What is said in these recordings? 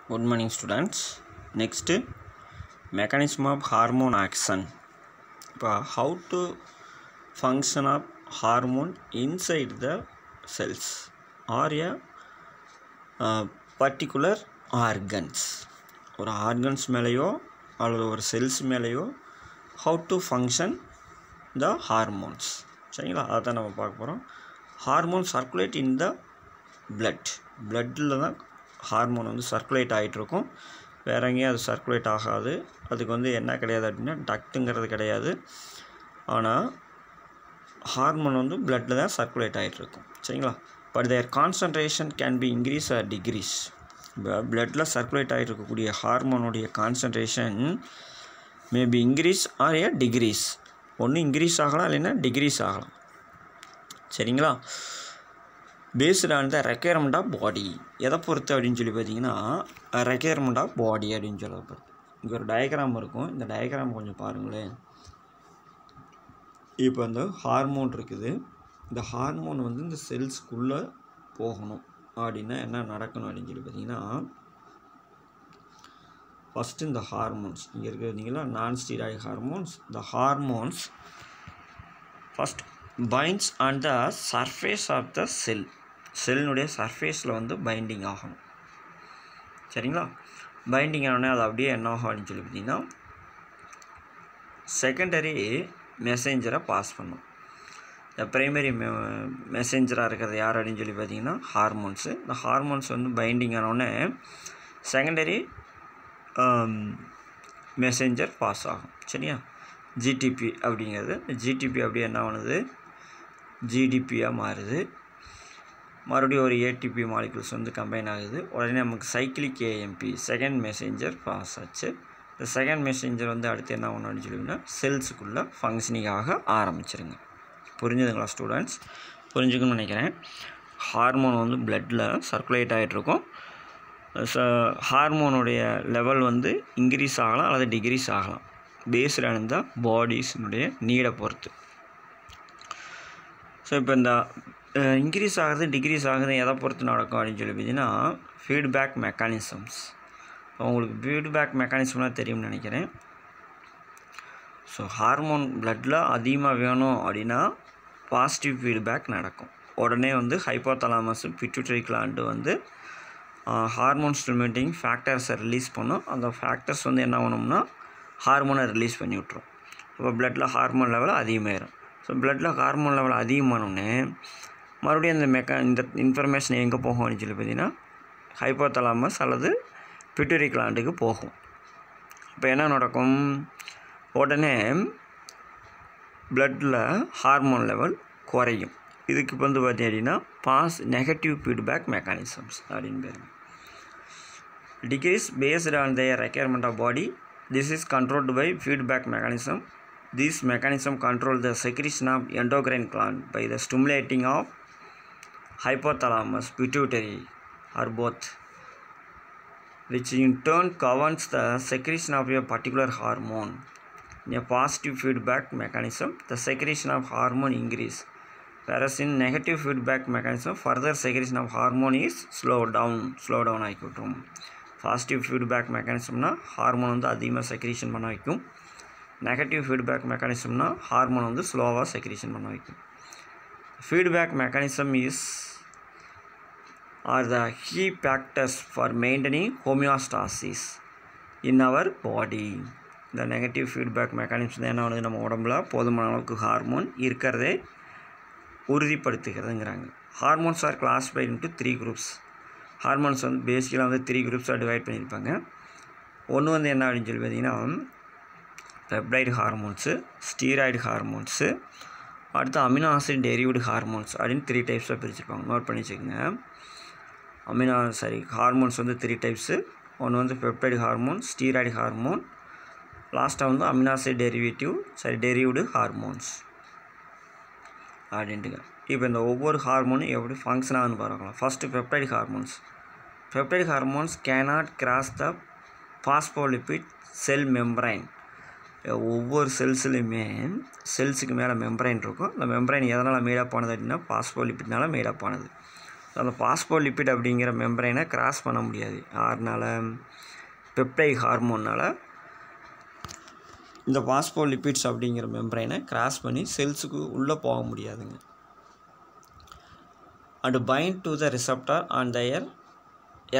Good morning, students. Next, mechanism of hormone action. How to function of hormone inside the cells or a particular organs. ஒரு organs மேலேயோ அல்லது ஒரு cells மேலேயோ how to function the hormones. சரிங்களா, அதான் நம்ம பார்க்க போகிறோம். ஹார்மோன் சர்க்குலேட் இன் த பிளட்டில் தான் ஹார்மோன் வந்து சர்க்குலேட் ஆகிட்ருக்கும். வேறு எங்கேயும் அது சர்க்குலேட் ஆகாது. அதுக்கு வந்து என்ன கிடையாது அப்படின்னா டக்ட்டுங்கிறது கிடையாது. ஆனால் ஹார்மோன் வந்து பிளட்டில் தான் சர்க்குலேட் ஆகிட்ருக்கும். சரிங்களா, but their concentration can be increase or decrease. இப்போ பிளட்டில் சர்க்குலேட் ஆகிட்டு இருக்கக்கூடிய ஹார்மோனுடைய concentration maybe increase or a decrease. ஒன்று இன்க்ரீஸ் ஆகலாம், இல்லைன்னா டிக்ரீஸ் ஆகலாம். சரிங்களா, based on the requirement of body. எதை பொறுத்து அப்படின்னு சொல்லி பார்த்தீங்கன்னா ரெக்யர்மெண்ட் ஆஃப் பாடி அப்படின்னு சொல்ல பொறுத்து. இங்கே ஒரு டயக்ராம் இருக்கும். இந்த டயக்ராம் கொஞ்சம் பாருங்களேன். இப்போ இந்த ஹார்மோன் இருக்குது. இந்த ஹார்மோன் வந்து இந்த செல்ஸ்க்குள்ளே போகணும் அப்படின்னா என்ன நடக்கணும் அப்படின்னு சொல்லி பார்த்தீங்கன்னா, ஃபஸ்ட்டு இந்த ஹார்மோன்ஸ் இங்கே இருக்கிறீங்களா, நான் ஸ்டீராய்டு ஹார்மோன்ஸ். இந்த hormones first binds on the surface of the செல்லினுடைய சர்ஃபேஸில் வந்து பைண்டிங் ஆகணும். சரிங்களா, பைண்டிங் ஆனோடனே அது அப்படியே என்ன ஆகும் அப்படின்னு சொல்லி பார்த்தீங்கன்னா செகண்டரி மெசேஞ்சரை பாஸ் பண்ணும். இந்த ப்ரைமரி மெசேஞ்சராக இருக்கிறது யார் அப்படின்னு சொல்லி பார்த்தீங்கன்னா ஹார்மோன்ஸு. இந்த ஹார்மோன்ஸ் வந்து பைண்டிங் ஆனோடனே செகண்டரி மெசேஞ்சர் பாஸ் ஆகும். சரியா, ஜிடிபி அப்படிங்கிறது. ஜிடிபி அப்படியே என்ன ஆகுது, ஜிடிபியாக மாறுது. மறுபடியும் ஒரு ஏடிபி மாலிகுல்ஸ் வந்து கம்பைன் ஆகுது. உடனே நமக்கு cyclic AMP second messenger pass ஆச்சு. இந்த செகண்ட் மெசேஞ்சர் வந்து அடுத்து என்ன ஒன்று அப்படின்னு சொல்லிங்கன்னா செல்ஸுக்குள்ளே ஃபங்க்ஷனிங் ஆக ஆரம்பிச்சிருங்க. புரிஞ்சுதுங்களா ஸ்டூடெண்ட்ஸ்? புரிஞ்சுக்கணும்னு நினைக்கிறேன். ஹார்மோன் வந்து பிளட்டில் சர்க்குலேட் ஆகிட்ருக்கும். ஹார்மோனுடைய லெவல் வந்து இன்க்ரீஸ் ஆகலாம் அல்லது டிக்ரீஸ் ஆகலாம், பேஸ்டு ஆன் த பாடிஸினுடைய நீடை பொறுத்து. ஸோ இப்போ இந்த இன்க்ரீஸ் ஆகுது டிக்ரீஸ் ஆகுது எதை பொறுத்து நடக்கும் அப்படின்னு சொல்லி பார்த்தீங்கன்னா ஃபீட்பேக் மெக்கானிசம்ஸ். உங்களுக்கு ஃபீட்பேக் மெக்கானிசம்லாம் தெரியும்னு நினைக்கிறேன். ஸோ ஹார்மோன் பிளட்டில் அதிகமாக வேணும் அப்படின்னா பாசிட்டிவ் ஃபீட்பேக் நடக்கும். உடனே வந்து ஹைப்போதலாமஸ் பிட்யூட்டரி கிளாண்டு வந்து ஹார்மோன் ஸ்டிமுலேட்டிங் ஃபேக்டர்ஸை ரிலீஸ் பண்ணும். அந்த ஃபேக்டர்ஸ் வந்து என்ன பண்ணணும்னா ஹார்மோனை ரிலீஸ் பண்ணி விட்ரும். இப்போ பிளட்டில் ஹார்மோன் லெவல் அதிகமாகிடும். ஸோ பிளட்டில் ஹார்மோன் லெவல் அதிகமானோடனே மறுபடியும் இந்த இன்ஃபர்மேஷன் எங்கே போகும் அப்படின்னு சொல்லி பார்த்தீங்கன்னா ஹைப்போதலாமஸ் அல்லது பிட்யூட்டரி கிளாண்டுக்கு போகும். இப்போ என்ன நடக்கும், உடனே பிளட்டில் ஹார்மோன் லெவல் குறையும். இதுக்கு வந்து பார்த்தீங்கன்னா நெகட்டிவ் ஃபீட்பேக் மெக்கானிசம்ஸ் அப்படின்னு பேர். Decrease based on their requirement of body. This is controlled by feedback mechanism. This mechanism controls the secretion of endocrine gland by the stimulating of hypothalamus, pituitary or both, which in turn governs the secretion of a particular hormone. In a positive feedback mechanism, the secretion of hormone increase, whereas in negative feedback mechanism, further secretion of hormone is slow down ஆகிவிட்டும். Positive feedback மெக்கானிசம்னா hormone வந்து அதிகமாக secretion பண்ண வைக்கும். Negative feedback மெக்கானிசம்னா hormone வந்து ஸ்லோவாக secretion பண்ண வைக்கும். Feedback mechanism are the key factors for maintaining homeostasis in our body. இந்த நெகட்டிவ் ஃபீட்பேக் மெக்கானிசம் தான் என்ன வந்து நம்ம உடம்புல போதுமான அளவுக்கு ஹார்மோன் இருக்கிறதே உறுதிப்படுத்துகிறதுங்கிறாங்க. Hormones are classified into 3 groups. Hormones வந்து பேசிக்கலாக வந்து 3 குரூப்ஸாக டிவைட் பண்ணியிருப்பாங்க. ஒன்று வந்து என்ன அப்படின்னு சொல்லி பார்த்தீங்கன்னா பெப்டைடு ஹார்மோன்ஸு, ஸ்டீராய்டு ஹார்மோன்ஸு, அடுத்து அமினோ ஆசிட் டெரிவ்டு ஹார்மோன்ஸ் அப்படின்னு 3 டைப்ஸாக பிரிச்சுருப்பாங்க. நோட் பண்ணி வச்சுக்கோங்க. ஹார்மோன்ஸ் வந்து 3 டைப்ஸு. ஒன்று வந்து பெப்டைடு ஹார்மோன், ஸ்டீராய்டு ஹார்மோன், லாஸ்ட்டாக வந்து அமினோ ஆசிட் டெரிவ்டு ஹார்மோன்ஸ் அப்படின்ட்டுங்க. இப்போ இந்த ஒவ்வொரு ஹார்மோனும் எப்படி ஃபங்க்ஷன் ஆகுதுன்னு பார்க்கலாம். First peptide hormones cannot cross த பாஸ்போலிபிட் செல் மெம்பரைன். ஒவ்வொரு செல்ஸ்லையுமே செல்ஸுக்கு மேலே மெம்பரைன் இருக்கும். அந்த மெம்பரைன் எதனால் மேடப் ஆனது அப்படின்னா பாஸ்போலிபிட்னால மேடப் ஆனது. அந்த பாஸ்போலிபிட் அப்படிங்கிற மெம்பரைனை கிராஸ் பண்ண முடியாது. யாருனால? பெப்டைட் ஹார்மோனால் இந்த பாஸ்போலிபிட்ஸ் அப்படிங்கிற மெம்பரைனை கிராஸ் பண்ணி செல்ஸுக்கு உள்ளே போக முடியாதுங்க. And bind to the receptor on their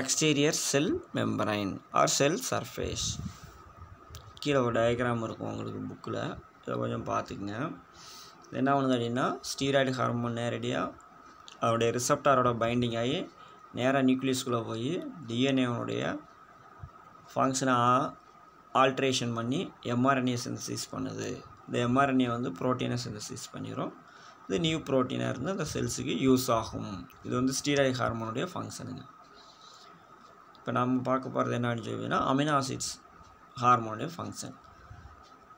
exterior cell membrane or cell surface. கீழே ஒரு டயக்ராம் இருக்கும் உங்களுக்கு புக்கில், இதை கொஞ்சம் பார்த்துக்குங்க. என்ன பண்ணுது அப்படின்னா, ஸ்டீராய்டு ஹார்மோன் நேரடியாக அதோடைய ரிசப்டாரோட பைண்டிங் ஆகி நேராக நியூக்ளியஸ்குள்ளே போய் டிஎன்ஏனுடைய ஃபங்க்ஷனை ஆல்ட்ரேஷன் பண்ணி எம்ஆர்என்ஏ சிந்தசிஸ் பண்ணுது. இந்த எம்ஆர்என்ஏ வந்து ப்ரோட்டீனை சிந்தசிஸ் பண்ணிடும். இது நியூ ப்ரோட்டீனாக இருந்து அந்த செல்ஸுக்கு யூஸ் ஆகும். இது வந்து ஸ்டீராய்டு ஹார்மோனுடைய ஃபங்க்ஷனுங்க. இப்போ நம்ம பார்க்க போகிறது என்னன்னு சொல்லினா, அமினோ ஆசிட்ஸ் ஹார்மோனுடைய function.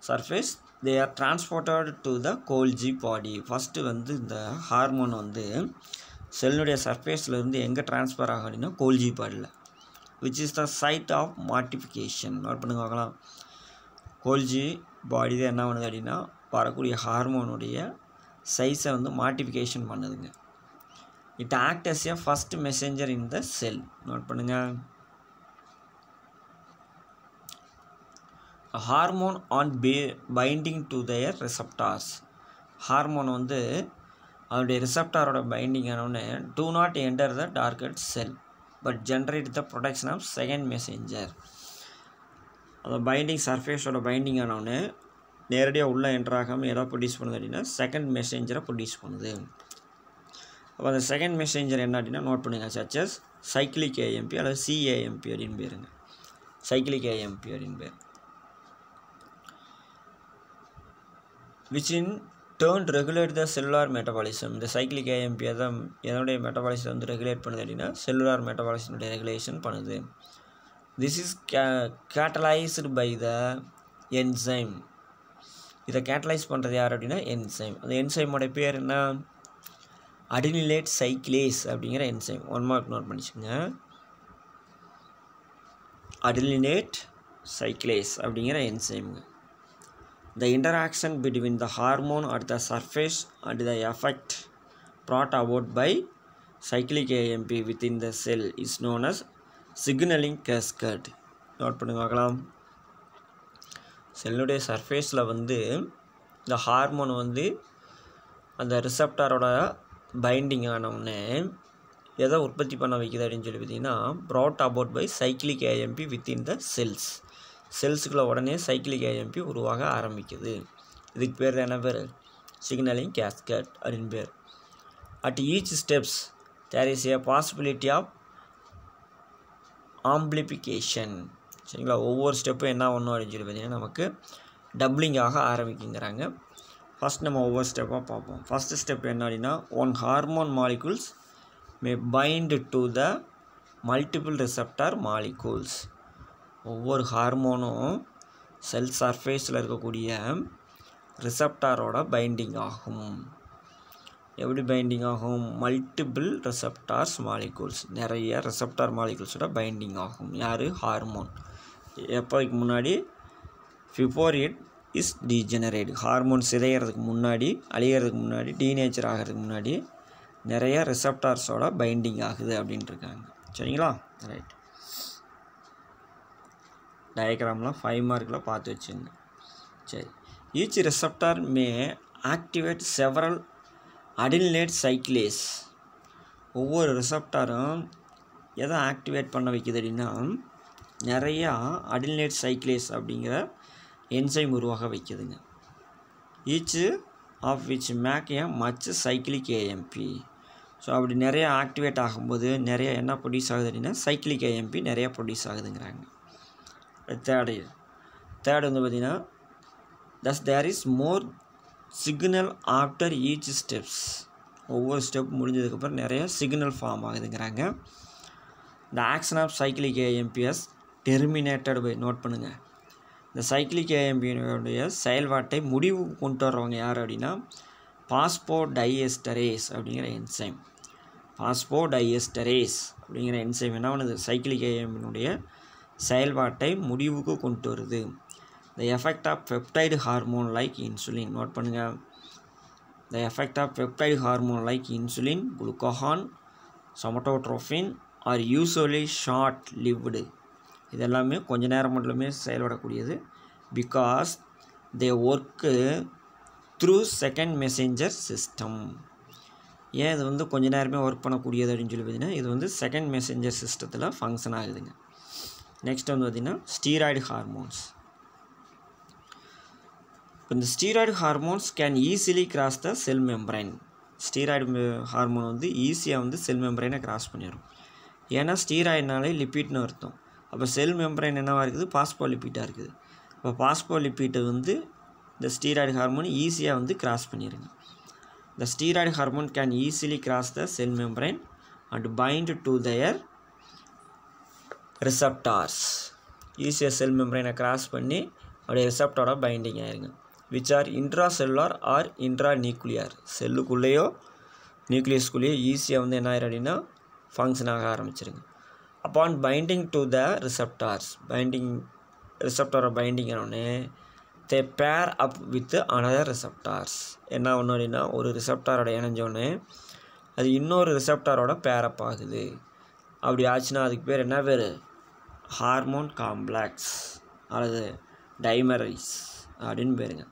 Surface they are transported to the Golgi body. First வந்து இந்த ஹார்மோன் வந்து செல்லுடைய சர்ஃபேஸ்லேருந்து எங்கே ட்ரான்ஸ்ஃபர் ஆகும் அப்படின்னா கோல்ஜி பாடியில், which is the site of modification. Note பண்ணி பார்க்கலாம். கோல்ஜி பாடி தான் என்ன பண்ணுது அப்படின்னா வரக்கூடிய ஹார்மோனுடைய சைஸை வந்து மார்டிஃபிகேஷன் பண்ணுதுங்க. It act as a first messenger in the cell. Note பண்ணுங்கள். Hormone on binding to their receptors. Hormone வந்து அதோடைய ரிசப்டாரோட பைண்டிங் ஆனோடனே do not enter the target cell but generate the production of second messenger. அந்த binding சர்ஃபேஸோட binding ஆனோடனே நேரடியாக உள்ளே என்டர் ஆகாமல் எதாவது ப்ரொடியூஸ் பண்ணுது அப்படின்னா செகண்ட் மெசேஞ்சரை ப்ரொடியூஸ் பண்ணுது. அப்போ அந்த செகண்ட் மெசேஞ்சர் என்ன அப்படின்னா நோட் பண்ணுங்கள், சச்சஸ் சைக்கிளிக் ஏஎம்பி அல்லது சிஏஎம்பி அப்படின்னு பேருங்க. சைக்கிளிக் ஏஎம்பி அப்படின்னு பேர். which in turn regulate the cellular metabolism. இந்த சைக்கிளிக் ஏஎம்பி தான் என்னுடைய மெட்டபாலிசம் வந்து ரெகுலேட் பண்ணுது அப்படின்னா செல்லுலார் மெட்டபாலிசனுடைய ரெகுலேஷன் பண்ணுது. This is catalysed by the enzyme. இதை கேட்டலைஸ் பண்ணுறது யார் அப்படின்னா என்சைம். அந்த என்சைமோட பேர் என்ன? அடினிலேட் சைக்ளேஸ் அப்படிங்கிற என்சைம். ஒன் மார்க் நோட் பண்ணிச்சுங்க. அடினிலேட் சைக்ளேஸ் அப்படிங்கிற என்சைமுங்க. The interaction between the hormone at the surface and the effect brought about by cyclic AMP within the cell is known as signaling cascade. Note பண்ணி பார்க்கலாம். செல்லுடைய சர்ஃபேஸில் வந்து இந்த hormone வந்து அந்த ரிசப்டாரோட பைண்டிங் ஆனவுடனே எதை உற்பத்தி பண்ண வைக்குது அப்படின்னு சொல்லி பார்த்தீங்கன்னா brought about by cyclic AMP within the cells. செல்ஸுக்குள்ள உடனே சைக்கிளிக் ஏஎம்பி உருவாக ஆரம்பிக்குது. இதுக்கு பேர் என்ன பேர்? சிக்னலிங் கேஸ்கேட் அப்படின்னு பேர். At each steps there is a possibility of amplification. சரிங்களா? ஒவ்வொரு ஸ்டெப்பும் என்ன ஒன்றும் அப்படின்னு சொல்லி பார்த்தீங்கன்னா நமக்கு டப்ளிங்காக ஆரம்பிக்குங்கிறாங்க. ஃபஸ்ட் நம்ம ஒவ்வொரு ஸ்டெப்பாக பார்ப்போம். ஃபஸ்ட்டு ஸ்டெப் என்ன அப்படின்னா, one hormone molecules May find to the multiple receptor molecules. ஒவ்வொரு ஹார்மோனும் செல் சர்ஃபேஸில் இருக்கக்கூடிய ரிசப்டாரோட பைண்டிங் ஆகும். எப்படி பைண்டிங் ஆகும்? மல்டிபிள் ரிசப்டார்ஸ் மாலிகூல்ஸ், நிறைய ரிசப்டார் மாலிகூல்ஸோட பைண்டிங் ஆகும். யார்? ஹார்மோன். எப்போக்கு முன்னாடி? Before it is degenerate. Hormone சிதைகிறதுக்கு முன்னாடி, அழிகிறதுக்கு முன்னாடி, டீனேச்சர் ஆகிறதுக்கு முன்னாடி நிறைய ரிசப்டார்ஸோட பைண்டிங் ஆகுது அப்படின்ட்டு இருக்காங்க. சரிங்களா? ரைட். டயக்ராம்லாம் 5 மார்க்கில் பார்த்து வச்சுங்க. சரி. ஈச் ரிசப்டார் மே ஆக்டிவேட் செவரல் அடினிலேட் சைக்ளேஸ். ஒவ்வொரு ரிசப்டாரும் எதை ஆக்டிவேட் பண்ண வைக்குது அப்படின்னா நிறையா அடினிலேட் சைக்ளேஸ் அப்படிங்கிற என்சைம் உருவாக வைக்குதுங்க. Each of which make a much cyclic AMP. So அப்படி நிறையா ஆக்டிவேட் ஆகும்போது நிறையா என்ன ப்ரொடியூஸ் ஆகுது அப்படின்னா சைக்கிளிக் ஏஎம்பி நிறையா ப்ரொடியூஸ் ஆகுதுங்கிறாங்க. தேர்ட் வந்து பார்த்திங்கன்னா thus there is more signal after each steps. ஒவ்வொரு ஸ்டெப் முடிஞ்சதுக்கப்புறம் நிறைய சிக்னல் ஃபார்ம் ஆகுதுங்கிறாங்க. the action of cyclic AMP is terminated by. Note பண்ணுங்கள். இந்த சைக்கிளிக் ஏஎம்பியுடைய செயல்பாட்டை முடிவுக்கு கொண்டு வர்றவங்க யார் அப்படின்னா பாஸ்போடைஎஸ்டரேஸ் அப்படிங்கிற என்சைம். பாஸ்போடைஎஸ்டரேஸ் அப்படிங்கிற என்சைம் என்ன பண்ணுது? சைக்கிளிக் ஏஎம்பியினுடைய செயல்பாட்டை முடிவுக்கு கொண்டு வருது. The effect of peptide hormone like insulin. Note பண்ணுங்கள். The effect of peptide hormone like insulin, glucagon, somatotrophin are usually short lived. இதெல்லாமே கொஞ்ச நேரம் மட்டுமே செயல்படக்கூடியது. Because they work through second messenger system. ஏன் இது வந்து கொஞ்ச நேரமே ஒர்க் பண்ணக்கூடியது அப்படின்னு சொல்லி பார்த்தீங்கன்னா, இது வந்து செகண்ட் மெசேஞ்சர் சிஸ்டத்தில் ஃபங்க்ஷன் ஆகுதுங்க. நெக்ஸ்ட் வந்து பார்த்திங்கன்னா ஸ்டீராய்டு ஹார்மோன்ஸ். இப்போ இந்த steroid hormones can easily cross the sell membrane. Steroid hormone வந்து ஈஸியாக வந்து செல் மெம்பரைனை கிராஸ் பண்ணிடும். ஏன்னா ஸ்டீராய்டுனாலே லிப்பிட்னு அர்த்தம். அப்போ செல் மெம்பரைன் என்னவாக இருக்குது, பாஸ்போலிப்பிட்டாக இருக்குது. இப்போ பாஸ்போலிப்பிட்டை வந்து இந்த ஸ்டீராய்டு ஹார்மோன் ஈஸியாக வந்து கிராஸ் பண்ணிடுங்க. The steroid hormone can easily cross the cell membrane and bind to their receptors. ஈஸியாக செல் மெம்பரைனை கிராஸ் பண்ணி அப்படியே ரிசப்டரோட பைண்டிங் ஆயிருங்க. Which are intracellular or intranuclear. செல்லுக்குள்ளேயோ நியூக்ளியஸ்குள்ளேயோ ஈஸியாக வந்து என்ன ஆயிரும் அப்படின்னா ஃபங்க்ஷன் ஆக ஆரம்பிச்சிருங்க. Upon binding to the receptors, ரிசப்டரோட பைண்டிங் ஆனோடனே they pair up with another receptors. என்ன ஒன்று அப்படின்னா, ஒரு ரிசப்டாரோட இணைஞ்சோடனே அது இன்னொரு ரிசப்டாரோட பேரப் ஆகுது. அப்படி ஆச்சுன்னா அதுக்கு பேர் என்ன பேர், ஹார்மோன் காம்ப்ளெக்ஸ் அல்லது டைமரைஸ் அப்படின்னு பேருங்க.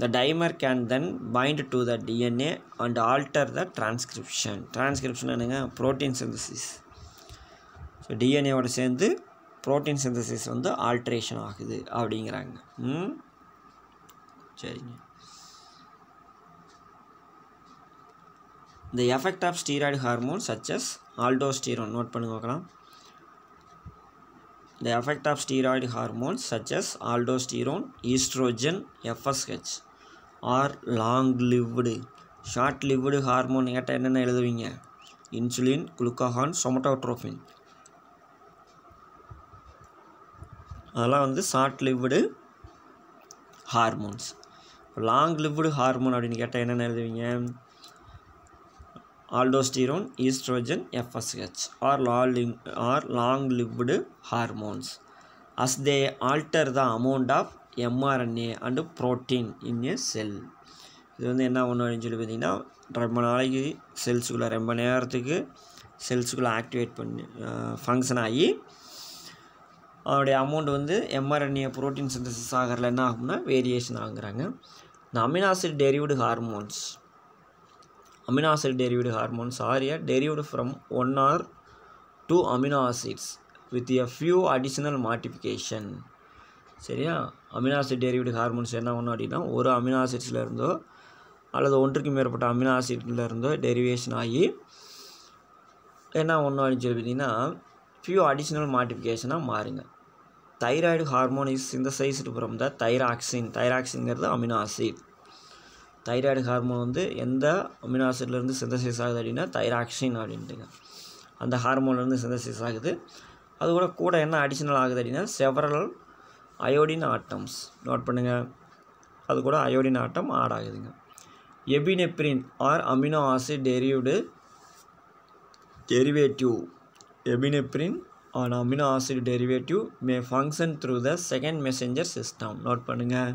The dimer can then bind to the DNA and alter the transcription. Transcription என்னங்க, ப்ரோட்டீன் சிந்தசிஸ். ஸோ டிஎன்ஏவோட சேர்ந்து ப்ரோட்டீன் சிந்தசிஸ் வந்து ஆல்ட்ரேஷன் ஆகுது அப்படிங்கிறாங்க. சரிங்க. The effect of steroid hormones such as aldosterone. Note பண்ணுங்க பார்க்கலாம். The effect of steroid hormones such as aldosterone, estrogen, FSH are long-lived. Short-lived hormone கேட்டால் என்னென்ன எழுதுவீங்க, இன்சுலின், குளுக்கோகான், சொமட்டோட்ரோஃபின். அதெல்லாம் வந்து ஷார்ட்-lived ஹார்மோன்ஸ். லாங்-lived ஹார்மோன் அப்படின்னு கேட்டால் என்னென்ன எழுதுவீங்க, aldosterone, estrogen, FSH are long-lived hormones as they alter the amount of mRNA and protein in a cell. இது வந்து என்ன ஒன்று அப்படின்னு சொல்லி பார்த்தீங்கன்னா, ரொம்ப நாளைக்கு செல்ஸுக்குள்ளே ரொம்ப நேரத்துக்கு செல்ஸுக்குள்ளே ஆக்டிவேட் பண்ணி ஃபங்க்ஷன் ஆகி அதோடைய அமௌண்ட் வந்து mRNA ப்ரோட்டீன் சிந்தசிஸ் ஆகிறதுல என்ன ஆகும்னா வேரியேஷன் ஆகுறாங்க. இந்த amino acid derived hormones, amino acid derived hormones are derived from one or two amino acids with a few additional modification. சரியா, அமினோ ஆசிட் டெரிவ்டு ஹார்மோன்ஸ் என்ன ஒன்று அப்படின்னா, ஒரு அமினோ ஆசிட்ஸில் இருந்தோ அல்லது ஒன்றுக்கு மேற்பட்ட அமினோ ஆசிட்ல இருந்தோ டெரிவேஷன் ஆகி என்ன ஒன்று அப்படின்னு சொல்லி பார்த்தீங்கன்னா ஃபியூ அடிஷ்னல் மாடிஃபிகேஷனாக மாறுங்க. Thyroid hormone is synthesized from the thyroxine. தைராக்சின்ங்கிறது அமினோ ஆசிட். தைராய்டு ஹார்மோன் வந்து எந்த அமினோ ஆசிட்லேருந்து சிந்தசிஸ் ஆகுது அப்படின்னா தைராக்சின் அப்படின்ட்டுங்க. அந்த ஹார்மோன்லேருந்து சிந்தசிஸ் ஆகுது. அது கூட என்ன அடிஷ்னல் ஆகுது அப்படின்னா செவரல் அயோடின் ஆட்டம்ஸ். நோட் பண்ணுங்கள், அது கூட அயோடின் ஆட்டம் ஆட் ஆகுதுங்க. Epinephrine are amino acid derivative. Epinephrine are amino acid derivative may function through the second messenger system. Note பண்ணுங்கள்,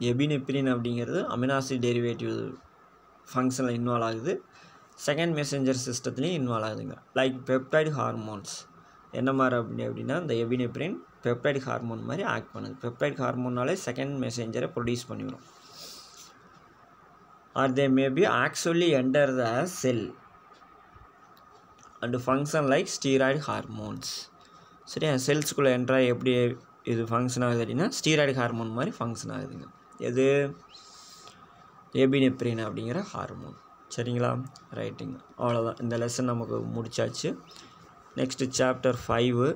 எபினெப்ரின் அப்படிங்கிறது அமினோ ஆசிட் டெரிவேட்டிவ் ஃபங்க்ஷனில் இன்வால்வ் ஆகுது, செகண்ட் மெசேஞ்சர் சிஸ்டத்துலேயும் involve ஆகுதுங்க. லைக் பெப்டைடு ஹார்மோன்ஸ் என்ன மாதிரி அப்படின்னா இந்த எபினெப்ரின் பெப்டைடு ஹார்மோன் மாதிரி ஆக்ட் பண்ணுது. பெப்டைடு ஹார்மோனாலே செகண்ட் மெசேஞ்சரை ப்ரொடியூஸ் பண்ணிவிடும். Or they may be actually enter the cell and function like steroid hormones. சரியா, செல்ஸுக்குள்ளே என்ட்ராய் எப்படி இது ஃபங்க்ஷன் ஆகுது அப்படின்னா ஸ்டீராய்டு ஹார்மோன் மாதிரி ஃபங்க்ஷன் ஆகுதுங்க. எது, எபினெப்ரின் அப்படிங்கிற ஹார்மோன். சரிங்களா, ரைட்டுங்க. அவ்வளோதான், இந்த லெசன் நமக்கு முடிச்சாச்சு. நெக்ஸ்ட்டு சாப்டர் 5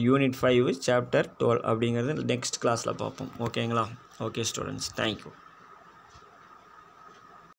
யூனிட் 5 சாப்டர் 12 அப்படிங்கிறது நெக்ஸ்ட் கிளாஸில் பார்ப்போம். ஓகேங்களா? Okay students, thank you.